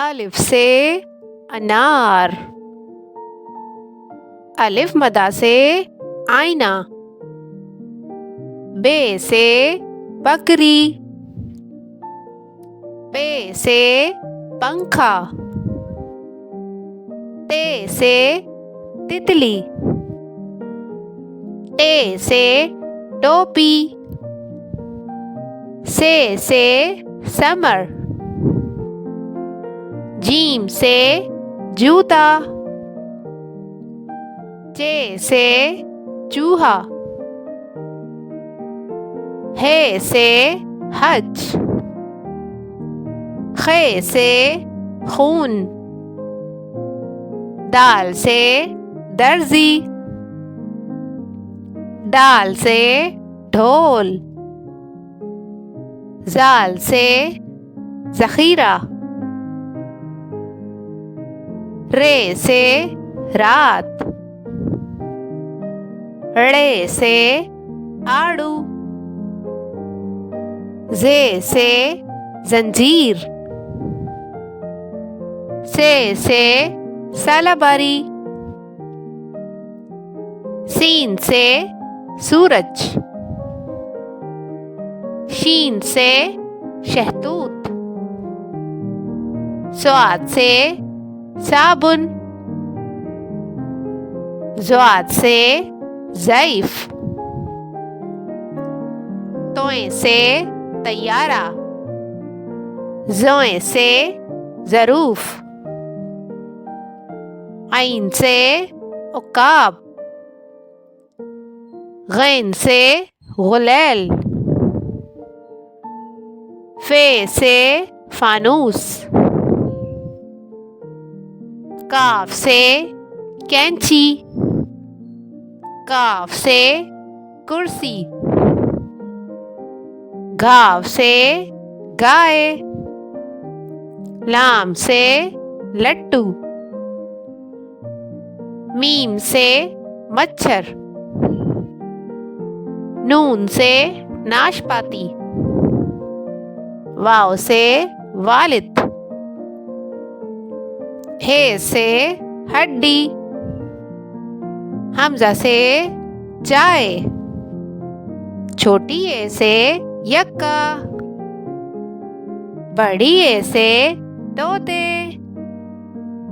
अलिफ से अनार, अलिफ मदा से आईना, बे से बकरी, पे से पंखा, ते से तितली, टे से टोपी, से समर, जीम से जूता, चे से चूहा, हे से हज, खे से खून, दाल से दर्जी, दाल से ढोल, जाल से जखीरा, रे से रात, ड़े से आड़ू, जे से जंजीर, से सलाबारी, सीन से सूरज, शीन से शहतूत, स्वाद से साबुन, ज़्वाद से ज़ईफ, तोए से तैयारा, ज़ोए से ज़रूफ, आइन से उकाब, गैन से गुलैल, फे से फानूस, काफ से कैंची, काफ से कुर्सी, घाव से गाय, लाम से लट्टू, मीम से मच्छर, नून से नाशपाती, वाव से वालिद, हे से हड्डी, हमजा से चाय, छोटी ए से यक्का, बड़ी ए से तोते।